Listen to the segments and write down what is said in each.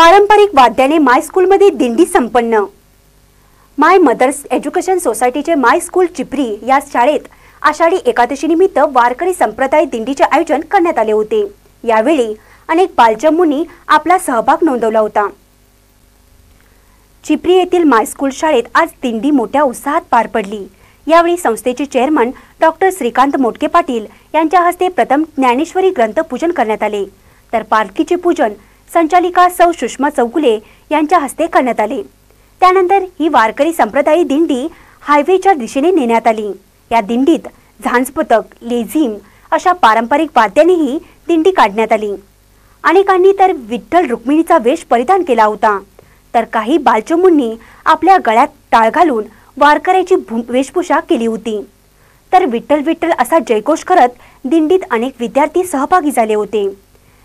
पारंपरिक वाद्याने माय स्कूलमध्ये दिंडी संपन्न। माय मदर्स एज्युकेशन सोसायटीचे माय स्कूल चिपरी या शाळेत आषाढी एकादशी निमित्त वारकरी संप्रदाय दिंडीचे आयोजन करण्यात आले होते। यावेळी अनेक बालचमूंनी आपला सहभाग नोंदवला होता। चिपरी येथील माय स्कूल शाळेत आज दिंडी मोठ्या उत्साहात पार पडली। यावेळी संस्थेचे चेअरमन डॉक्टर श्रीकांत मोटके पाटील यांच्या हस्ते प्रथम ज्ञानेश्वरी ग्रंथ पूजन करण्यात आले, तर पालखीचे पूजन संचालिका सौ सुषमा चौगुले यांच्या हस्ते करण्यात आले। त्यानंतर ही वारकरी संप्रदायी दिंडी हायवेच्या दिशेने नेण्यात आली। या दिंडीत झांजपथक, लेझिम अशा पारंपरिक वाद्यांनीही दिंडी काढण्यात आली। अनेकांनी तर विठ्ठल रुक्मिणीचा वेश परिधान केला होता, तर काही बालचमूंनी आपल्या गळ्यात टाळ घालून वारकऱ्याची वेशभूषा केली होती। तर विठ्ठल विठ्ठल असा जयघोष करत दिंडीत अनेक विद्यार्थी सहभागी झाले होते।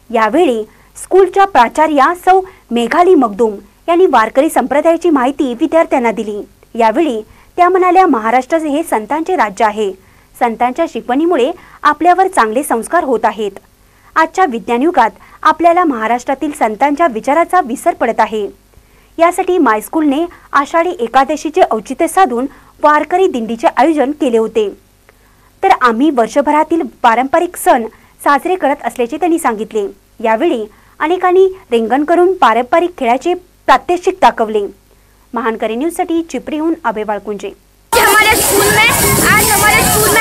यावेळी स्कूलच्या प्राचार्या सौ मेघाली मगदूम यांनी वारकरी संप्रदायाची माहिती विद्यार्थ्यांना दिली। यावेळी त्या म्हणाल्या, महाराष्ट्र हे संतांचे राज्य आहे। संतांच्या शिकवणीमुळे आपल्यावर चांगले संस्कार होत आहेत। आजच्या विज्ञान युगात आपल्याला महाराष्ट्रातील संतांच्या विचाराचा विसर पडत आहे। यासाठी माय स्कूलने आषाढी एकादशीचे औचित्य साधून वारकरी दिंडीचे आयोजन केले होते। तर आम्ही वर्षभरातील पारंपरिक सण साजरे करत असल्याचे त्यांनी सांगितले। यावेळी अनेकांनी रिंगण करून पारंपरिक खेळाचे प्रात्यक्षिक दाखवले। महानकरी न्यूजसाठी चिपरीहून अभय बाळकुंजे। हमारे स्कूल में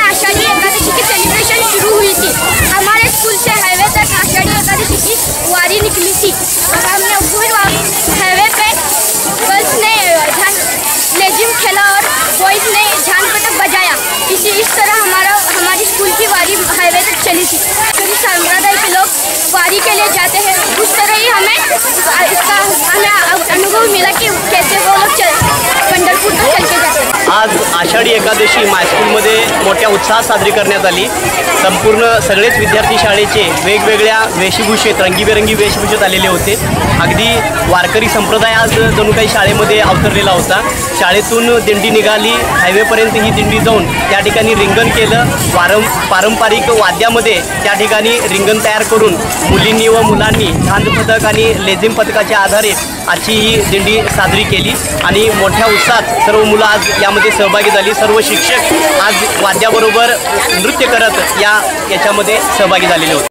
आषाढ़ी एकादशी की सेलिब्रेशन शुरू हुई थी। हमारे स्कूल से हाईवे तक आषाढ़ी एकादशी की वारी निकली थी। हमने फिर हाईवे पे गर्ल्स ने लेजिम खेला और बॉयज ने झांझपथक बजाया। इस तरह हमारी स्कूल की वारी हाईवे तक चली थी। सभी संप्रदाय के लोग वारी के लिए जाते हैं, उस तरह ही हमें अनुभव मिला कि कैसे वो लोग पंढरपूर तक चल के जाते हैं। आज आषाढी एकादशी माय स्कूलमध्ये मोठ्या उत्साहात साजरी करण्यात आली। संपूर्ण सगळेच विद्यार्थी शाळेचे वेगवेगळ्या वेशभूषेत रंगीबेरंगी वेशभूषेत आलेले होते। अगदी वारकरी संप्रदाय आज जणू काही शाळेमध्ये अवतरलेला होता। शाळेतून दिंडी निघाली, हायवेपर्यंत ही दिंडी जाऊन त्या ठिकाणी रिंगण केलं। पारंपरिक वाद्यामध्ये त्या ठिकाणी रिंगण तयार करून मुलींनी व मुलांनी झांजपथक आणि लेझिम पथकाच्या आधारे आजची ही दिंडी साजरी केली आणि मोठ्या उत्साहात सर्व मुलं आज यामध्ये सहभागी झाली। सर्व शिक्षक आज वाद्याबरोबर नृत्य करत याच्यामध्ये सहभागी झालेले होते।